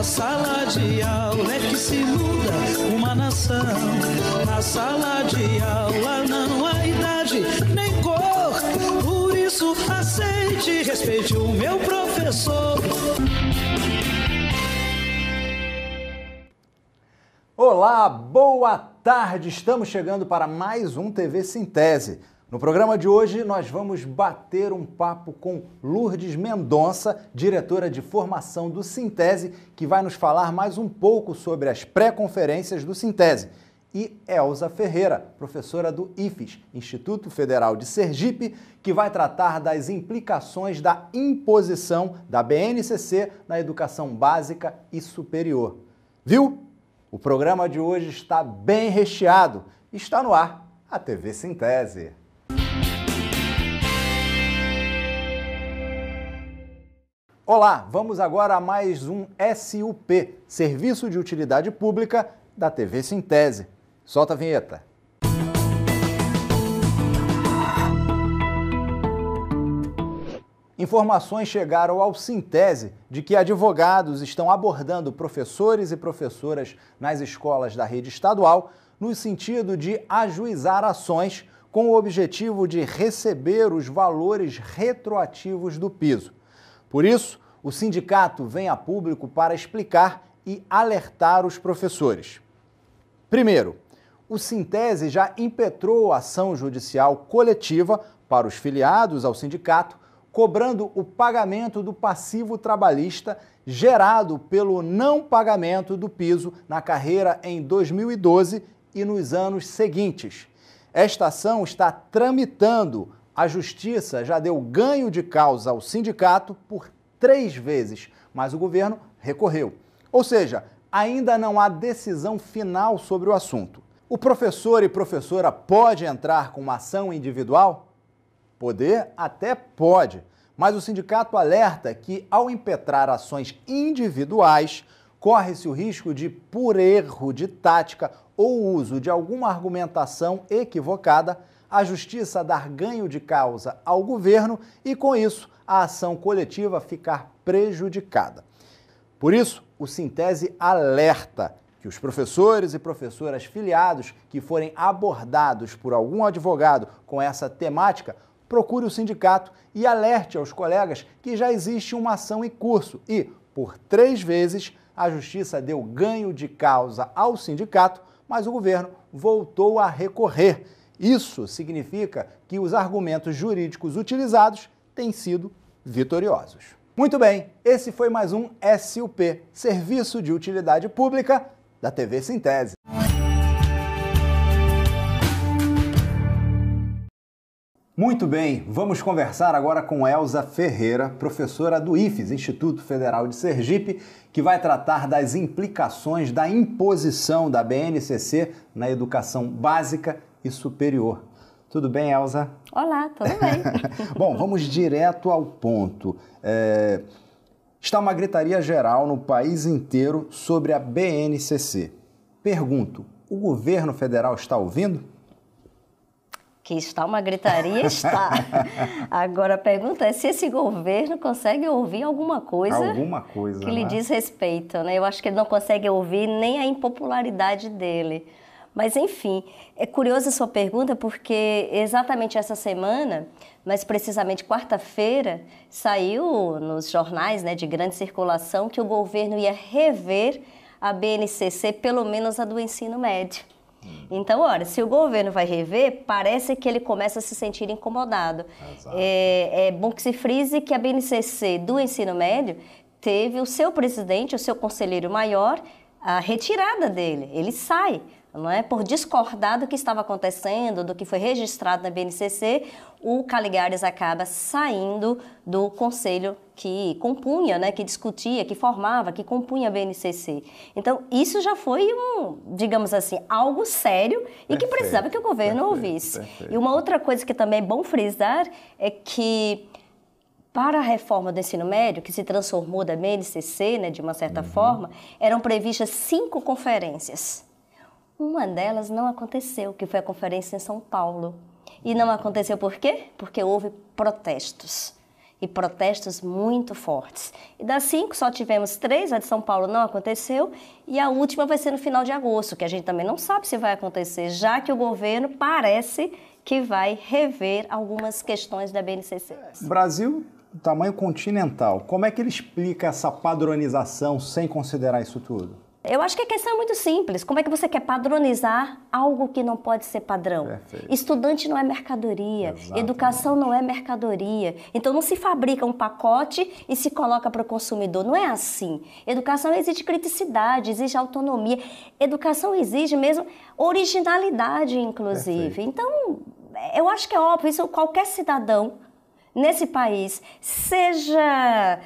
sala de aula é que se muda uma nação. Na sala de aula não há idade nem cor. Por isso aceite e respeite o meu professor. Olá, boa tarde! Estamos chegando para mais um TV Sintese. No programa de hoje, nós vamos bater um papo com Lourdes Mendonça, diretora de formação do Sintese, que vai nos falar mais um pouco sobre as pré-conferências do Sintese. E Elza Ferreira, professora do IFES, Instituto Federal de Sergipe, que vai tratar das implicações da imposição da BNCC na educação básica e superior. Viu? O programa de hoje está bem recheado. Está no ar a TV Sintese. Olá, vamos agora a mais um SUP, Serviço de Utilidade Pública da TV Sintese. Solta a vinheta. Informações chegaram ao Sintese de que advogados estão abordando professores e professoras nas escolas da rede estadual no sentido de ajuizar ações com o objetivo de receber os valores retroativos do piso. Por isso, o sindicato vem a público para explicar e alertar os professores. Primeiro, o Sintese já impetrou ação judicial coletiva para os filiados ao sindicato, cobrando o pagamento do passivo trabalhista gerado pelo não pagamento do piso na carreira em 2012 e nos anos seguintes. Esta ação está tramitando. A Justiça já deu ganho de causa ao sindicato por 3 vezes, mas o governo recorreu. Ou seja, ainda não há decisão final sobre o assunto. O professor e professora pode entrar com uma ação individual? Poder até pode, mas o sindicato alerta que, ao impetrar ações individuais, corre-se o risco de, por erro de tática ou uso de alguma argumentação equivocada, a Justiça dar ganho de causa ao governo e, com isso, a ação coletiva ficar prejudicada. Por isso, o Sintese alerta que os professores e professoras filiados que forem abordados por algum advogado com essa temática, procure o sindicato e alerte aos colegas que já existe uma ação em curso e, por 3 vezes, a Justiça deu ganho de causa ao sindicato, mas o governo voltou a recorrer. Isso significa que os argumentos jurídicos utilizados têm sido vitoriosos. Muito bem, esse foi mais um SUP, Serviço de Utilidade Pública da TV Sintese. Muito bem, vamos conversar agora com Elza Ferreira, professora do IFES, Instituto Federal de Sergipe, que vai tratar das implicações da imposição da BNCC na educação básica e superior. Tudo bem, Elza? Olá, tudo bem. Bom, vamos direto ao ponto. Está uma gritaria geral no país inteiro sobre a BNCC. Pergunto, o governo federal está ouvindo? Que está uma gritaria, está. Agora a pergunta é se esse governo consegue ouvir alguma coisa que lhe diz respeito, né? Eu acho que ele não consegue ouvir nem a impopularidade dele. Mas, enfim, é curiosa a sua pergunta porque exatamente essa semana, mas precisamente quarta-feira, saiu nos jornais, né, de grande circulação que o governo ia rever a BNCC, pelo menos a do ensino médio. Então, olha, se o governo vai rever, parece que ele começa a se sentir incomodado. É bom que se frise que a BNCC do ensino médio teve o seu presidente, o seu conselheiro maior, a retirada dele. Ele sai, não é? Por discordar do que estava acontecendo, do que foi registrado na BNCC, o Caligares acaba saindo do conselho que compunha, né, que discutia, que formava, que compunha a BNCC. Então, isso já foi digamos assim, algo sério e que precisava que o governo ouvisse. E uma outra coisa que também é bom frisar é que, para a reforma do ensino médio, que se transformou da BNCC, né, de uma certa forma, eram previstas 5 conferências. Uma delas não aconteceu, que foi a conferência em São Paulo. E não aconteceu por quê? Porque houve protestos. e protestos muito fortes. E das 5 só tivemos 3, a de São Paulo não aconteceu, e a última vai ser no final de agosto, que a gente também não sabe se vai acontecer, já que o governo parece que vai rever algumas questões da BNCC. Brasil, tamanho continental, como é que ele explica essa padronização sem considerar isso tudo? Eu acho que a questão é muito simples. Como é que você quer padronizar algo que não pode ser padrão? Perfeito. Estudante não é mercadoria, Exatamente. Educação não é mercadoria. Então não se fabrica um pacote e se coloca para o consumidor. Não é assim. Educação exige criticidade, exige autonomia. Educação exige mesmo originalidade, inclusive. Perfeito. Então, eu acho que é óbvio, isso qualquer cidadão nesse país, seja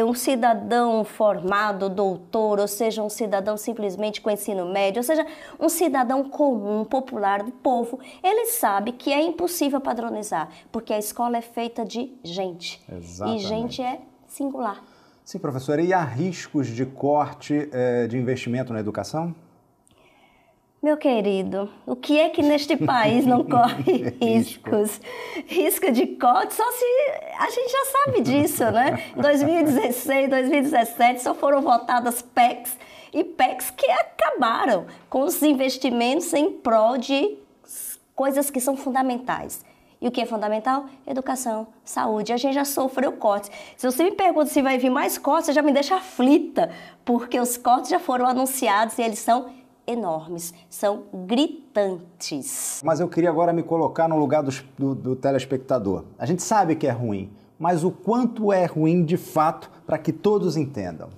um cidadão formado, doutor, ou seja, um cidadão simplesmente com ensino médio, ou seja, um cidadão comum, popular do povo, ele sabe que é impossível padronizar, porque a escola é feita de gente. Exatamente. E gente é singular. Sim, professora, e há riscos de corte de investimento na educação? Meu querido, o que é que neste país não corre riscos? Risco de corte, só se a gente já sabe disso, né? Em 2016, 2017, só foram votadas PECs e PECs que acabaram com os investimentos em prol de coisas que são fundamentais. E o que é fundamental? Educação, saúde. A gente já sofreu cortes. Se você me pergunta se vai vir mais cortes, já me deixa aflita, porque os cortes já foram anunciados e eles são enormes, são gritantes. Mas eu queria agora me colocar no lugar do telespectador. A gente sabe que é ruim, mas o quanto é ruim de fato para que todos entendam?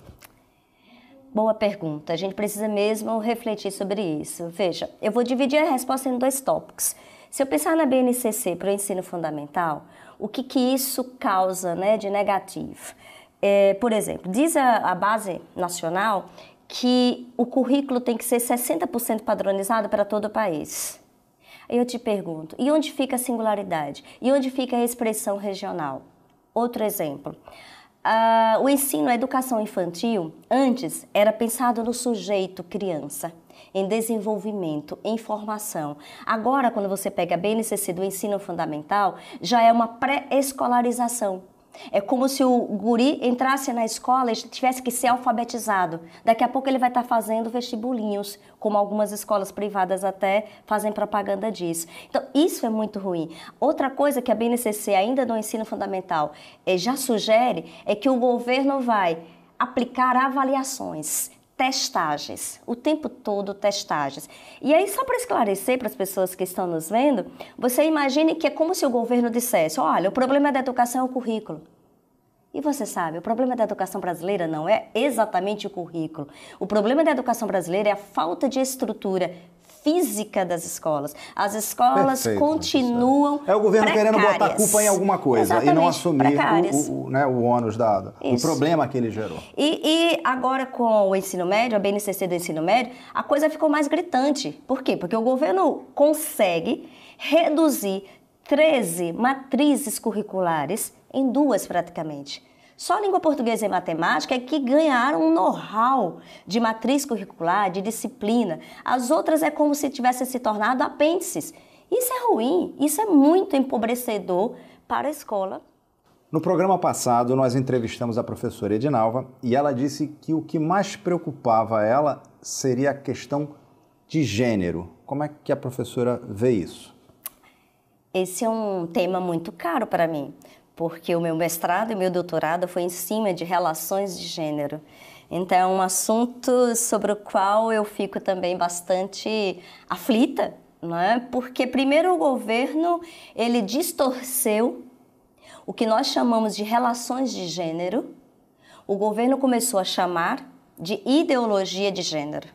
Boa pergunta. A gente precisa mesmo refletir sobre isso. Veja, eu vou dividir a resposta em 2 tópicos. Se eu pensar na BNCC para o ensino fundamental, o que isso causa, né, de negativo? Por exemplo, diz a base nacional que o currículo tem que ser 60% padronizado para todo o país. Aí eu te pergunto, e onde fica a singularidade? E onde fica a expressão regional? Outro exemplo, o ensino, a educação infantil, antes era pensado no sujeito criança, em desenvolvimento, em formação. Agora, quando você pega a BNCC do ensino fundamental, já é uma pré-escolarização. É como se o guri entrasse na escola e tivesse que ser alfabetizado. Daqui a pouco ele vai estar fazendo vestibulinhos, como algumas escolas privadas até fazem propaganda disso. Então, isso é muito ruim. Outra coisa que a BNCC ainda no ensino fundamental já sugere é que o governo vai aplicar avaliações, testagens, o tempo todo testagens. E aí, só para esclarecer para as pessoas que estão nos vendo, você imagine que é como se o governo dissesse, olha, o problema da educação é o currículo. E você sabe, o problema da educação brasileira não é exatamente o currículo. O problema da educação brasileira é a falta de estrutura física das escolas. As escolas continuam É o governo precárias. Querendo botar a culpa em alguma coisa. Exatamente, e não assumir o ônus o problema que ele gerou. E agora com o ensino médio, a BNCC do ensino médio, a coisa ficou mais gritante. Por quê? Porque o governo consegue reduzir 13 matrizes curriculares em 2 praticamente. Só língua portuguesa e matemática é que ganharam um know-how de matriz curricular, de disciplina. As outras é como se tivessem se tornado apêndices. Isso é ruim, isso é muito empobrecedor para a escola. No programa passado, nós entrevistamos a professora Edinalva e ela disse que o que mais preocupava ela seria a questão de gênero. Como é que a professora vê isso? Esse é um tema muito caro para mim, porque o meu mestrado e meu doutorado foi em cima de relações de gênero. Então, é um assunto sobre o qual eu fico também bastante aflita, não é? Porque, primeiro, o governo, ele distorceu o que nós chamamos de relações de gênero. O governo começou a chamar de ideologia de gênero.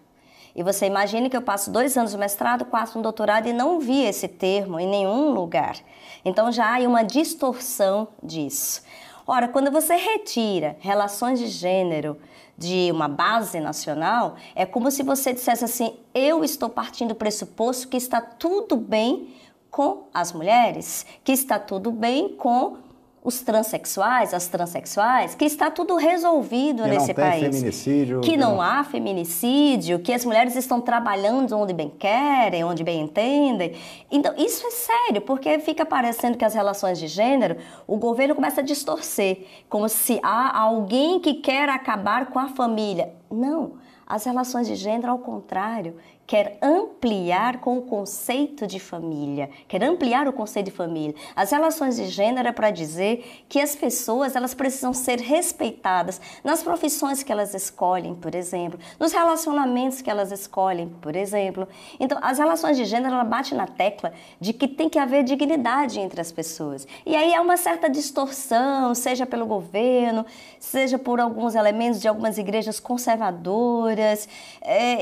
E você imagine que eu passo 2 anos no mestrado, 4 no doutorado e não vi esse termo em nenhum lugar. Então já há uma distorção disso. Ora, quando você retira relações de gênero de uma base nacional, é como se você dissesse assim, eu estou partindo do pressuposto que está tudo bem com as mulheres, que está tudo bem com os transexuais, as transexuais, que está tudo resolvido nesse país. Que não tem feminicídio. Que não há feminicídio, que as mulheres estão trabalhando onde bem querem, onde bem entendem. Então, isso é sério, porque fica parecendo que as relações de gênero, o governo começa a distorcer, como se há alguém que quer acabar com a família. Não, as relações de gênero, ao contrário, quer ampliar com o conceito de família, quer ampliar o conceito de família. As relações de gênero é para dizer que as pessoas, elas precisam ser respeitadas nas profissões que elas escolhem, por exemplo, nos relacionamentos que elas escolhem, por exemplo. Então, as relações de gênero, ela bate na tecla de que tem que haver dignidade entre as pessoas. E aí há uma certa distorção, seja pelo governo, seja por alguns elementos de algumas igrejas conservadoras,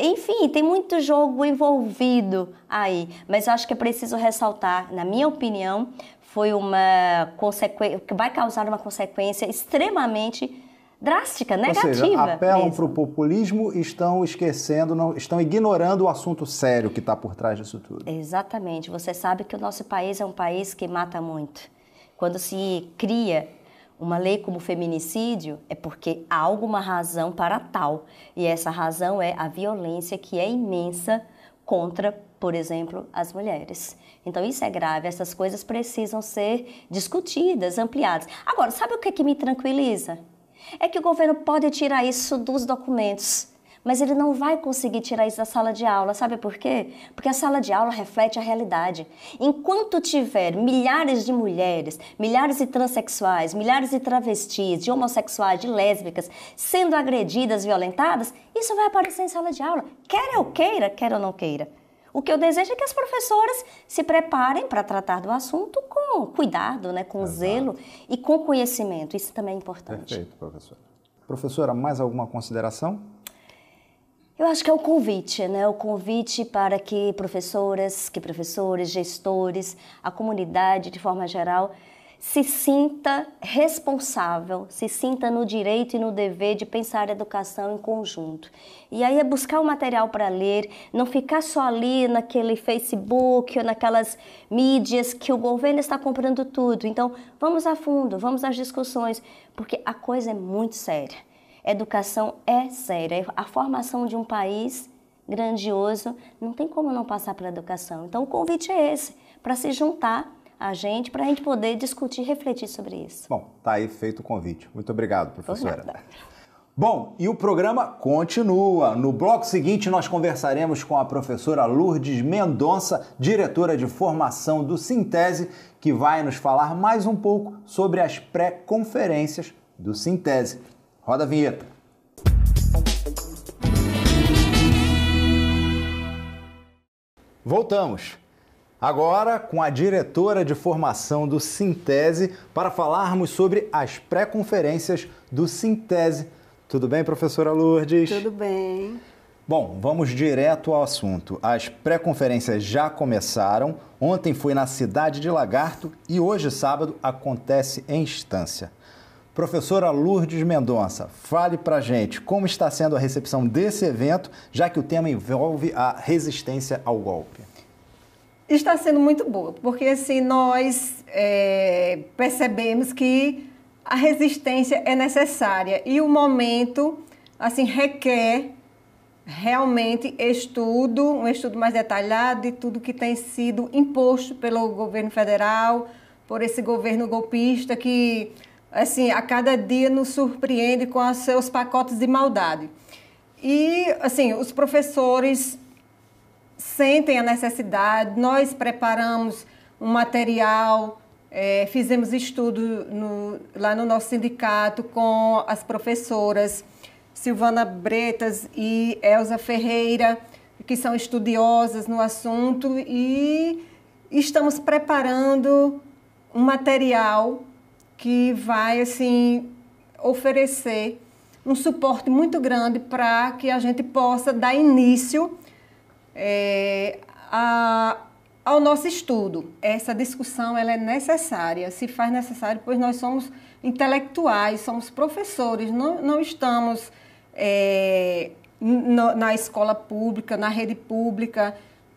enfim, tem muito jogo envolvido aí, mas eu acho que é preciso ressaltar, na minha opinião, foi uma consequência, que vai causar uma consequência extremamente drástica, negativa. Ou seja, apelam para o populismo e estão esquecendo, estão ignorando o assunto sério que está por trás disso tudo. Exatamente. Você sabe que o nosso país é um país que mata muito. Quando se cria uma lei como feminicídio, é porque há alguma razão para tal. E essa razão é a violência que é imensa contra, por exemplo, as mulheres. Então isso é grave, essas coisas precisam ser discutidas, ampliadas. Agora, sabe o que me tranquiliza? É que o governo pode tirar isso dos documentos, mas ele não vai conseguir tirar isso da sala de aula. Sabe por quê? Porque a sala de aula reflete a realidade. Enquanto tiver milhares de mulheres, milhares de transexuais, milhares de travestis, de homossexuais, de lésbicas, sendo agredidas, violentadas, isso vai aparecer em sala de aula. Quer eu queira, quer eu não queira. O que eu desejo é que as professoras se preparem para tratar do assunto com cuidado, né, com zelo e com conhecimento. Isso também é importante. Perfeito, professora. Professora, mais alguma consideração? Eu acho que é o convite, né? O convite para que professoras, professores, gestores, a comunidade de forma geral, se sinta responsável, se sinta no direito e no dever de pensar a educação em conjunto. E aí é buscar o material para ler, não ficar só ali naquele Facebook ou naquelas mídias que o governo está comprando tudo. Então, vamos a fundo, vamos às discussões, porque a coisa é muito séria. Educação é séria. A formação de um país grandioso não tem como não passar pela educação. Então, o convite é esse, para se juntar a gente, para a gente poder discutir e refletir sobre isso. Bom, tá aí feito o convite. Muito obrigado, professora. Bom, e o programa continua. No bloco seguinte, nós conversaremos com a professora Lourdes Mendonça, diretora de formação do Sintese, que vai nos falar mais um pouco sobre as pré-conferências do Sintese. Roda a vinheta. Voltamos. Agora com a diretora de formação do Sintese para falarmos sobre as pré-conferências do Sintese. Tudo bem, professora Lourdes? Tudo bem. Bom, vamos direto ao assunto. As pré-conferências já começaram. Ontem foi na cidade de Lagarto e hoje, sábado, acontece em Estância. Professora Lourdes Mendonça, fale pra gente como está sendo a recepção desse evento, já que o tema envolve a resistência ao golpe. Está sendo muito boa, porque assim, nós percebemos que a resistência é necessária e o momento assim, requer realmente um estudo mais detalhado de tudo que tem sido imposto pelo governo federal, por esse governo golpista que assim, a cada dia nos surpreende com os seus pacotes de maldade. E, assim, os professores sentem a necessidade, nós preparamos um material, fizemos estudo lá no nosso sindicato com as professoras Silvana Bretas e Elza Ferreira, que são estudiosas no assunto, e estamos preparando um material que vai, assim, oferecer um suporte muito grande para que a gente possa dar início ao nosso estudo. Essa discussão ela é necessária, se faz necessário, pois nós somos intelectuais, somos professores, não estamos na escola pública, na rede pública,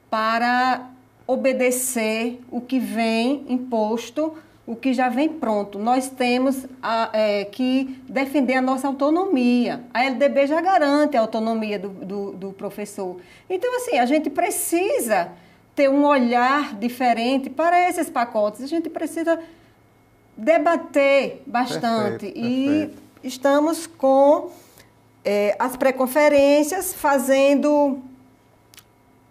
para obedecer o que vem imposto o que já vem pronto. Nós temos que defender a nossa autonomia. A LDB já garante a autonomia do professor. Então, assim, a gente precisa ter um olhar diferente para esses pacotes. A gente precisa debater bastante. Perfeito. Estamos com as pré-conferências fazendo...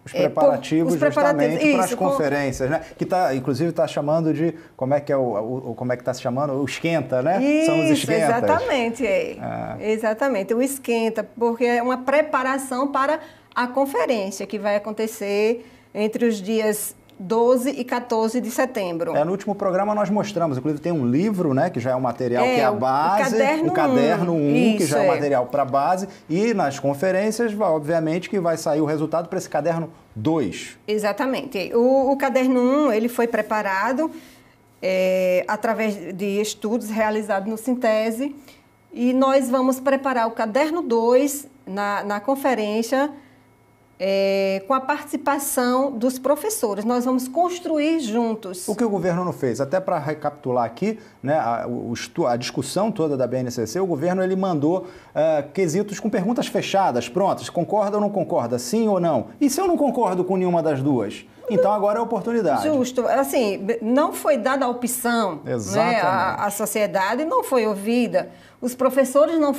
Os preparativos justamente para as conferências, né? Que inclusive está chamando de, como é que está se chamando? O esquenta, né? São os esquentas. Exatamente, exatamente, o esquenta, porque é uma preparação para a conferência que vai acontecer entre os dias 12 e 14 de setembro. No último programa nós mostramos, inclusive tem um livro, né, que já é um material que é a base, o caderno 1, que já é o material para a base, e nas conferências, obviamente, que vai sair o resultado para esse caderno 2. Exatamente. O caderno 1, ele foi preparado através de estudos realizados no Sintese, e nós vamos preparar o caderno 2 na conferência, com a participação dos professores. Nós vamos construir juntos. O que o governo não fez? Até para recapitular aqui, né, a discussão toda da BNCC, o governo ele mandou quesitos com perguntas fechadas, prontas. Concorda ou não concorda? Sim ou não? E se eu não concordo com nenhuma das duas? Então agora é a oportunidade. Justo. Assim, não foi dada a opção, né? A sociedade não foi ouvida, os professores não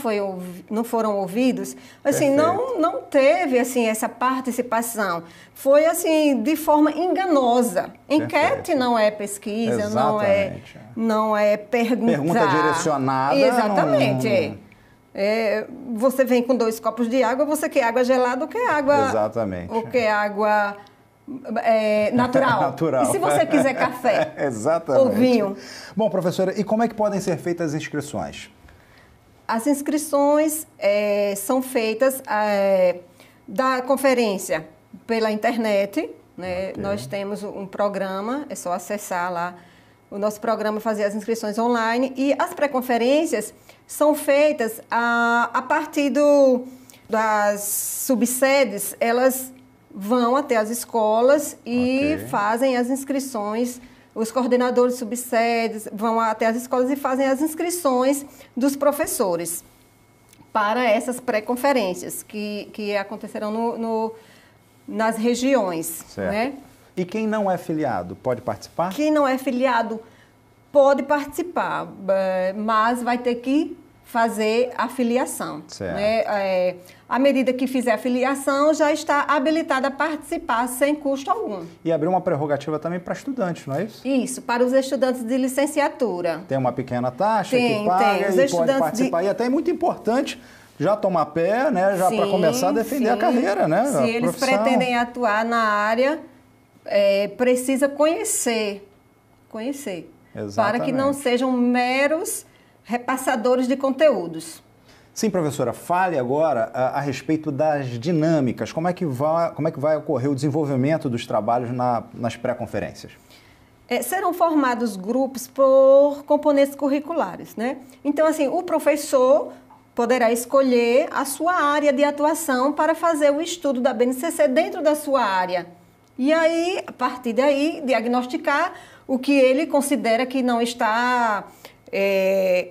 foram ouvidos. Assim, não teve assim, essa participação. Foi assim, de forma enganosa. Enquete não é pesquisa, não é perguntar. Pergunta direcionada. Exatamente. Você vem com 2 copos de água, você quer água gelada ou quer água... Exatamente. Ou quer água... natural. E se você quiser café? Exatamente. Ou vinho? Bom, professora, e como é que podem ser feitas as inscrições? As inscrições são feitas da conferência pela internet, né? Okay. Nós temos um programa, é só acessar lá o nosso programa, fazer as inscrições online, e as pré-conferências são feitas a partir das subsedes, elas vão até as escolas e fazem as inscrições. Os coordenadores de subsedes vão até as escolas e fazem as inscrições dos professores para essas pré-conferências que acontecerão nas regiões. Certo. Né? E quem não é filiado pode participar? Quem não é filiado pode participar, mas vai ter que fazer a filiação. Certo. Né? À medida que fizer a filiação, já está habilitada a participar sem custo algum. E abrir uma prerrogativa também para estudantes, não é isso? Isso, para os estudantes de licenciatura. Tem uma pequena taxa que paga e pode participar. E até é muito importante já tomar pé, né, já para começar a defender a carreira, né? Se eles pretendem atuar na área, precisa conhecer. Exatamente. Para que não sejam meros repassadores de conteúdos. Sim, professora, fale agora a respeito das dinâmicas. Como é que vai ocorrer o desenvolvimento dos trabalhos nas pré-conferências? Serão formados grupos por componentes curriculares, né? Então, assim, o professor poderá escolher a sua área de atuação para fazer o estudo da BNCC dentro da sua área. E aí, a partir daí, diagnosticar o que ele considera que não está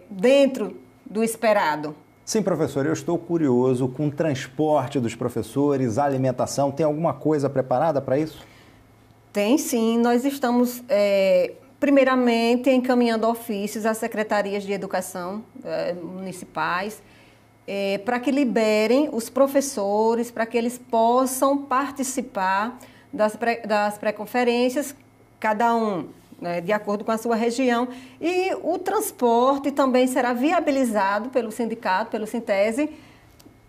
dentro do esperado. Sim, professor, eu estou curioso com o transporte dos professores, a alimentação. Tem alguma coisa preparada para isso? Tem sim. Nós estamos, primeiramente, encaminhando ofícios às secretarias de educação municipais para que liberem os professores, para que eles possam participar das pré-conferências, cada um, né, de acordo com a sua região. E o transporte também será viabilizado pelo sindicato, pelo Sintese,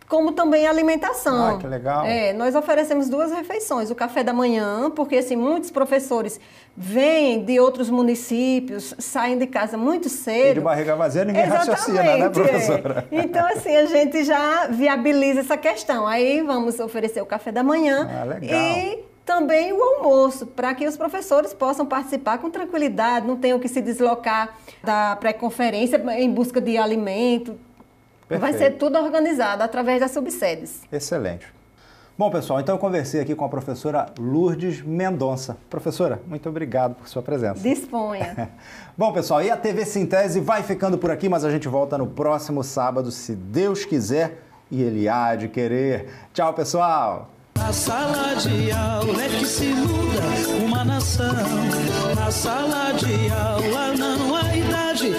como também a alimentação. Ah, que legal. Nós oferecemos 2 refeições, o café da manhã, porque assim, muitos professores vêm de outros municípios, saem de casa muito cedo. E de barriga vazia ninguém raciocina, né, professora? Então, assim, a gente já viabiliza essa questão. Aí vamos oferecer o café da manhã e também o almoço, para que os professores possam participar com tranquilidade, não tenham que se deslocar da pré-conferência em busca de alimento. Perfeito. Vai ser tudo organizado através das subsedes. Excelente. Bom, pessoal, então eu conversei aqui com a professora Lourdes Mendonça. Professora, muito obrigado por sua presença. Disponha. Bom, pessoal, e a TV Sintese vai ficando por aqui, mas a gente volta no próximo sábado, se Deus quiser, e Ele há de querer. Tchau, pessoal! Na sala de aula é que se muda uma nação. Na sala de aula não há idade.